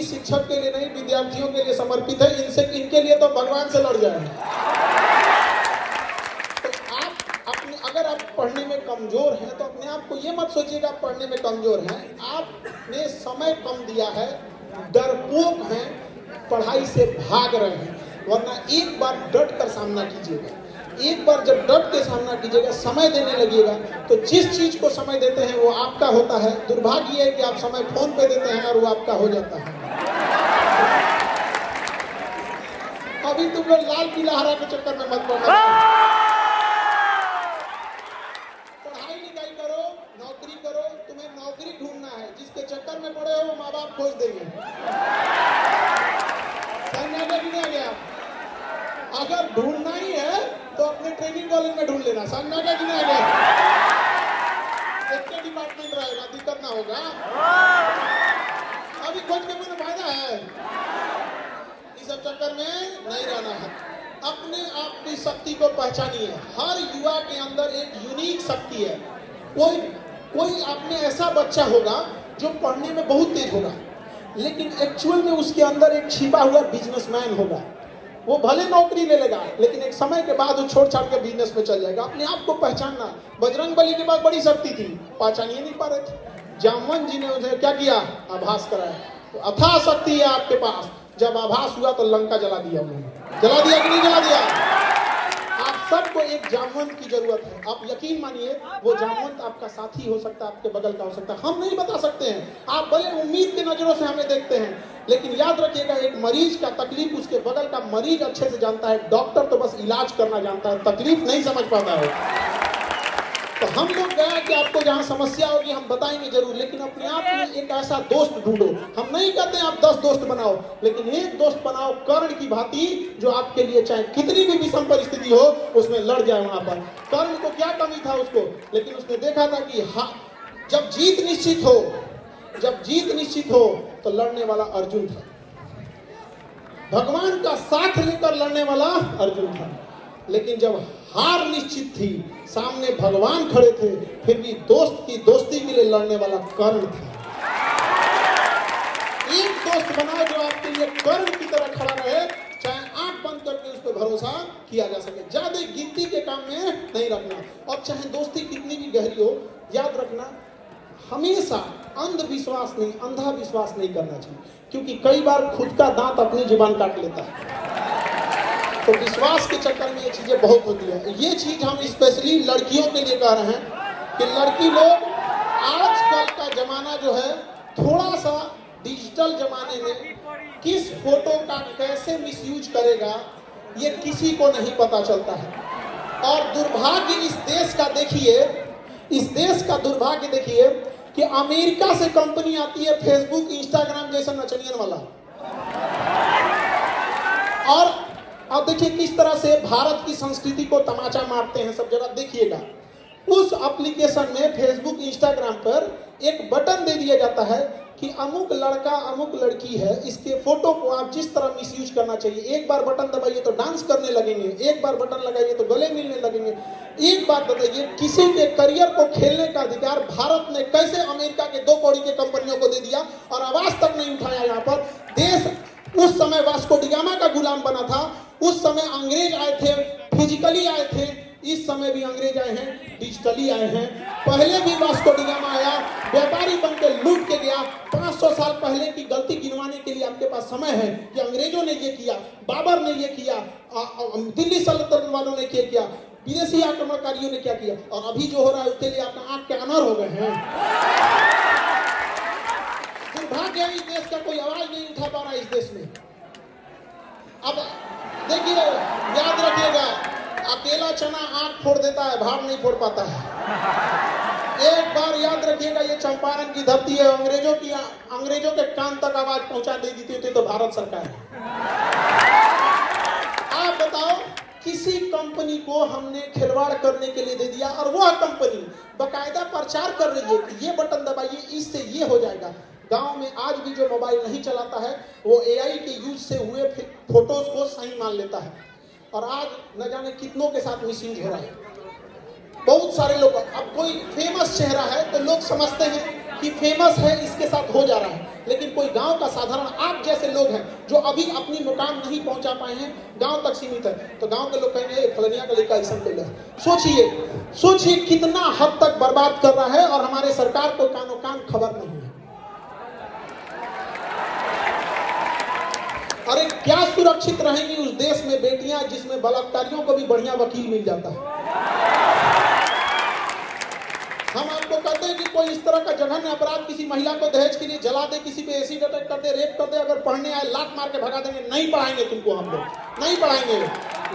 शिक्षक के लिए नहीं, विद्यार्थियों के लिए समर्पित है। इनसे, इनके लिए तो भगवान से लड़ जाए। तो आप अपने, अगर आप पढ़ने में कमजोर हैं तो अपने आप को ये मत सोचिएगा आप पढ़ने में कमजोर हैं। आपने समय कम दिया है, डरपोक हैं, पढ़ाई से भाग रहे हैं। वरना एक बार डट कर सामना कीजिएगा। एक बार जब डट के सामना कीजिएगा, समय देने लगिएगा, तो जिस चीज को समय देते हैं वो आपका होता है। दुर्भाग्य है कि आप समय फोन पे देते हैं और वो आपका हो जाता है। अभी तुम लोग लाल पीला हरा के चक्कर में मत पड़ना। पढ़ाई लिखाई करो, नौकरी करो। तुम्हें नौकरी ढूंढना है, जिसके चक्कर में पड़े हो वो माँ बाप खोज देंगे। समझ आ गया? अगर ढूंढना ही है तो अपने ट्रेनिंग कॉलेज में ढूंढ लेना। समझ आ गया? एक डिपार्टमेंट रहेगा, दिक्कत ना होगा। अभी खोज के कोई फायदा है? इस सब चक्कर में नहीं रहना है। अपने आप की शक्ति को पहचानिए। हर युवा के अंदर एक यूनिक शक्ति है। कोई आप में ऐसा बच्चा होगा जो पढ़ने में बहुत तेज होगा, लेकिन एक्चुअल में उसके अंदर एक छिपा हुआ बिजनेसमैन होगा। वो भले नौकरी ले लेगा, लेकिन एक समय के बाद वो छोड़ छाड़ के बिजनेस में चल जाएगा। अपने आप को पहचानना। बजरंगबली के पास बड़ी शक्ति थी, पहचान ही नहीं पा रहे थे। जामवंत जी ने उन्हें क्या किया? आभास कराया। तो अथाह शक्ति है आपके पास। जब आभास हुआ तो लंका जला दिया उन्होंने। जला दिया कि नहीं जला दिया? आप सबको एक जामवंत की जरूरत है। आप यकीन मानिए, वो जामवंत आपका साथी हो सकता है, आपके बगल का हो सकता है। हम नहीं बता सकते हैं। आप भले उम्मीद की नजरों से हमें देखते हैं, लेकिन याद रखिएगा, एक मरीज का तकलीफ उसके बगल का मरीज अच्छे से जानता है। डॉक्टर तो बस इलाज करना जानता है, तकलीफ नहीं समझ पाता है। तो हम लोग गया कि आपको जहां समस्या होगी हम बताएंगे जरूर, लेकिन अपने आप में एक ऐसा दोस्त ढूंढो। हम नहीं कहते हैं आप 10 दोस्त बनाओ, लेकिन एक दोस्त बनाओ कर्ण की भांति, जो आपके लिए चाहे कितनी भी विषम परिस्थिति हो उसमें लड़ जाए। वहां पर कर्ण को क्या कमी था उसको, लेकिन उसने देखा था कि हाँ, जब जीत निश्चित हो तो लड़ने वाला अर्जुन था। भगवान का साथ लेकर लड़ने वाला अर्जुन था। लेकिन जब हार निश्चित थी, सामने भगवान खड़े थे, फिर भी दोस्त की दोस्ती के लिए लड़ने वाला कर्ण था। एक दोस्त बनाओ जो आपके लिए कर्ण की तरह खड़ा रहे, चाहे आंख बंद करके उस पर भरोसा किया जा सके। ज्यादा गिनती के काम में नहीं रखना। और चाहे दोस्ती कितनी भी गहरी हो, याद रखना, हमेशा अंधविश्वास नहीं, अंधा विश्वास नहीं करना चाहिए, क्योंकि कई बार खुद का दांत अपनी जुबान काट लेता है। तो विश्वास के चक्कर में ये चीजें बहुत होती है। ये चीज हम स्पेशली लड़कियों के लिए कह रहे हैं कि लड़की लोग, आजकल का जमाना जो है, थोड़ा सा डिजिटल जमाने में किस फोटो का कैसे मिसयूज करेगा ये किसी को नहीं पता चलता है। और दुर्भाग्य इस देश का दुर्भाग्य देखिए कि अमेरिका से कंपनी आती है, फेसबुक, इंस्टाग्राम जैसा नचनियन वाला, और अब देखिए किस तरह से भारत की संस्कृति को तमाचा मारते हैं सब। जरा देखिएगा, उस एप्लीकेशन में, फेसबुक, इंस्टाग्राम पर एक बटन दे दिया जाता है कि अमुक लड़का, अमुक लड़की है, इसके फोटो को आप जिस तरह मिसयूज करना चाहिए। एक बार बटन दबाइए तो डांस करने लगेंगे, एक बार बटन लगाइए तो गले मिलने लगेंगे। एक बात बताइए, किसी के करियर को खेलने का अधिकार भारत ने कैसे अमेरिका के 2 कौड़ी के कंपनियों को दे दिया और आवाज तक नहीं उठाया? यहाँ पर देश उस समय वास्को डी गामा का गुलाम बना था। उस समय अंग्रेज आए थे, फिजिकली आए थे। इस समय भी अंग्रेज आए हैं, डिजिटली आए हैं। पहले भी वास्को डी गामा आया, व्यापारी बनकर लूट के गया। 500 साल पहले की गलती गिनवाने के लिए आपके पास समय है कि अंग्रेजों ने ये किया, बाबर ने ये किया, दिल्ली सल्तनत वालों ने क्या किया, विदेशी आक्रमणकारियों ने क्या किया, और अभी जो हो रहा है उसके लिए आपका आंख के अनार हो गए हैं। दुर्भाग्य है, इस देश का कोई आवाज नहीं उठा पा रहा इस देश में। अब देखिए, याद रखिएगा, अकेला चना आंख फोड़ देता है, भाव नहीं फोड़ पाता है। एक बार याद रखिएगा, ये चंपारण की धरती है। अंग्रेजों के कान तक आवाज पहुंचा देती थी तो भारत सरकार है। आप बताओ, किसी कंपनी को हमने खिलवाड़ करने के लिए दे दिया और वह कंपनी बकायदा प्रचार कर रही है कि ये बटन दबाइए, इससे ये हो जाएगा। गांव में आज भी जो मोबाइल नहीं चलाता है वो एआई के यूज से हुए फोटोज को सही मान लेता है, और आज न जाने कितनों के साथ मिसयूज हो रहा है। बहुत सारे लोग, अब कोई फेमस चेहरा है तो लोग समझते हैं कि फेमस है इसके साथ हो जा रहा है, लेकिन कोई गांव का साधारण आप जैसे लोग हैं जो अभी अपनी मुकाम नहीं पहुंचा पाए हैं, गांव तक सीमित है, तो गांव के लोग कहेंगे फलनिया का लड़का ऐसा कोई है। सोचिए कितना हद तक बर्बाद कर रहा है और हमारे सरकार को कानो कान खबर नहीं है। अरे क्या सुरक्षित रहेंगी उस देश में बेटियां जिसमें बलात्कारियों को भी बढ़िया वकील मिल जाता है। हम आपको कहते हैं कि कोई इस तरह का जघन्य अपराध किसी महिला को दहेज के लिए जला दे, किसी पे एसिड अटैक कर दे, रेप कर दे, अगर पढ़ने आए लात मार के भगा देंगे, नहीं पढ़ाएंगे तुमको, हम लोग नहीं पढ़ाएंगे।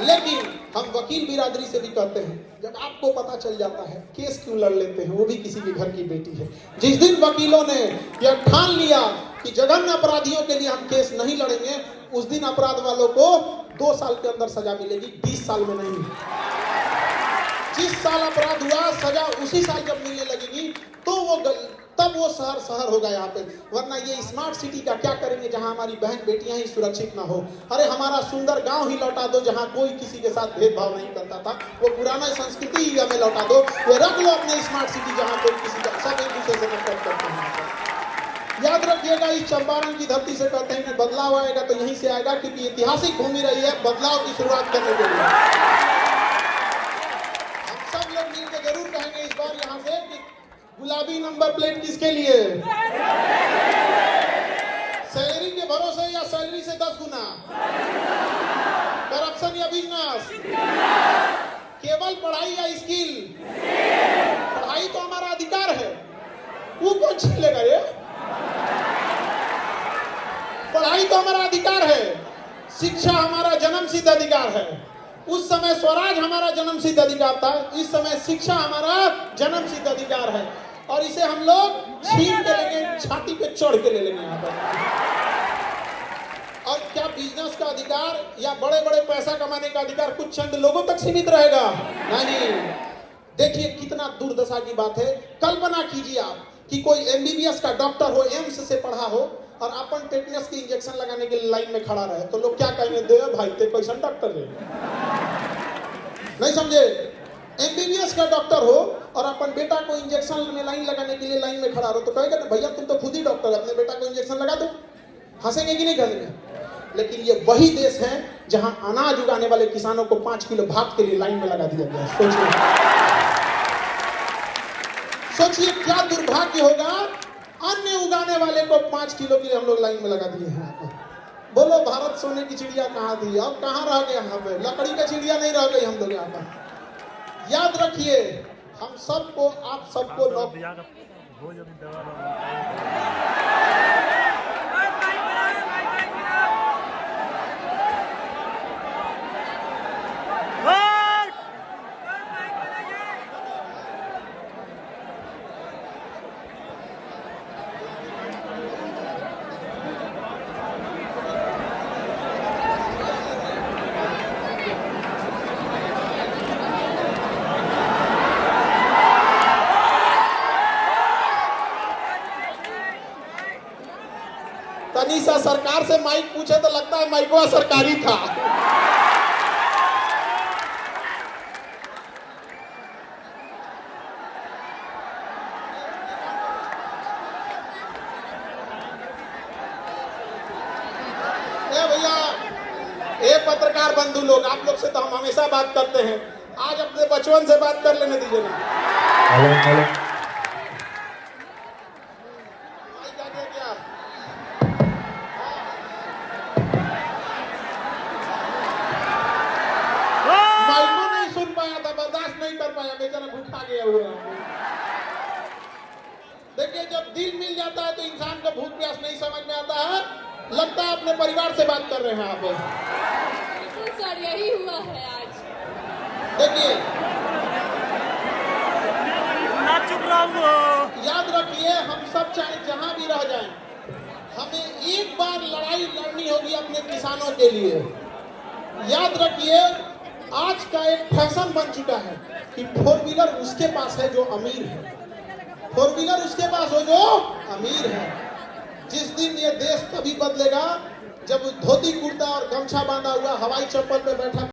लेकिन हम वकील बिरादरी से भी कहते हैं, जब आपको पता चल जाता है केस क्यों लड़ लेते हैं, वो भी किसी के घर की बेटी है। जिस दिन वकीलों ने यह ठान लिया कि जघन्य अपराधियों के लिए हम केस नहीं लड़ेंगे, उस दिन अपराध वालों को 2 साल के अंदर सजा मिलेगी, 20 साल में नहीं। जिस साल अपराध हुआ सजा उसी साल जब मिलने लगेगी तो तब वो शहर होगा यहाँ पे। वरना ये स्मार्ट सिटी का क्या करेंगे जहाँ हमारी बहन बेटियां ही सुरक्षित ना हो। अरे हमारा सुंदर गांव ही लौटा दो जहाँ कोई किसी के साथ भेदभाव नहीं करता था, वो पुराना संस्कृति ही हमें लौटा दो। ये रख लो अपने स्मार्ट सिटी जहाँ कोई किसी का सब एक दूसरे से नफरत करते हैं। याद रखिएगा, इस चंपारण की धरती से कहते हैं कि बदलाव आएगा तो यहीं से आएगा, क्योंकि ऐतिहासिक भूमि रही है बदलाव की शुरुआत करने के लिए। सब लोग मिलकर जरूर कहेंगे इस बार यहाँ से कि गुलाबी नंबर प्लेट किसके लिए? सैलरी के भरोसे या सैलरी से 10 गुना? करप्शन या बिजनेस? केवल पढ़ाई या स्किल? पढ़ाई तो हमारा अधिकार है, वो कौन छीन लेगा? ये पढ़ाई तो हमारा अधिकार है, शिक्षा हमारा जन्मसिद्ध अधिकार है। उस समय स्वराज हमारा जन्मसिद्ध अधिकार था, इस समय शिक्षा हमारा जन्मसिद्ध अधिकार है, और इसे हम लोग छीन के लेंगे, छाती पे चढ़ के ले लेंगे यहाँ पर। और क्या बिजनेस का अधिकार या बड़े बड़े पैसा कमाने का अधिकार कुछ चंद लोगों तक सीमित रहेगा? नहीं। देखिए कितना दुर्दशा की बात है। कल्पना कीजिए आप कि कोई एमबीबीएस का डॉक्टर हो, एम्स से पढ़ा हो, और अपन टेटनस की इंजेक्शन लगाने के लिए लाइन में खड़ा रहे, तो लोग क्या कहेंगे? दे भाई ते कैसा डॉक्टर है? नहीं समझे? एमबीबीएस का डॉक्टर हो और अपन बेटा को इंजेक्शन में लाइन लगाने के लिए लाइन में खड़ा रहो, तो कहेगा ना भैया तुम तो खुद ही डॉक्टर है, अपने बेटा को इंजेक्शन लगा दो। हंसेंगे कि नहीं हंसेंगे? लेकिन ये वही देश है जहां अनाज उगाने वाले किसानों को 5 किलो भात के लिए लाइन में लगा दिया गया। सोचिए क्या दुर्भाग्य होगा, अन्न उगाने वाले को 5 किलो के लिए हम लोग लाइन में लगा दिए हैं। बोलो भारत सोने की चिड़िया कहाँ थी, अब कहाँ रह गए? यहाँ पे लकड़ी का चिड़िया नहीं रह गई हम लोग यहाँ पर। याद रखिए, हम सबको, आप सबको तनीसा सरकार से माइक पूछे तो लगता है माइकवा सरकारी था। भैया, ये पत्रकार बंधु लोग, आप लोग से तो हम हमेशा बात करते हैं, आज अपने बचपन से बात कर लेने दीजिए ना। हेलो बेचारा भूखा गया हुआ। देखिए जब दिल मिल जाता है तो इंसान को भूख प्यास नहीं समझ में आता है, लगता है अपने परिवार से बात कर रहे हैं आप। सर यही हुआ है आज। देखिए याद रखिए, हम सब चाहे जहां भी रह जाएं, हमें एक बार लड़ाई लड़नी होगी अपने किसानों के लिए। याद रखिए, आज का एक फैशन बन चुका है कि 4 व्हीलर उसके पास है जो अमीर है, 4 व्हीलर उसके पास हो जो अमीर है। जिस दिन ये देश तभी बदलेगा जब धोती कुर्ता और गमछा बांधा हुआ हवाई चप्पल पे बैठा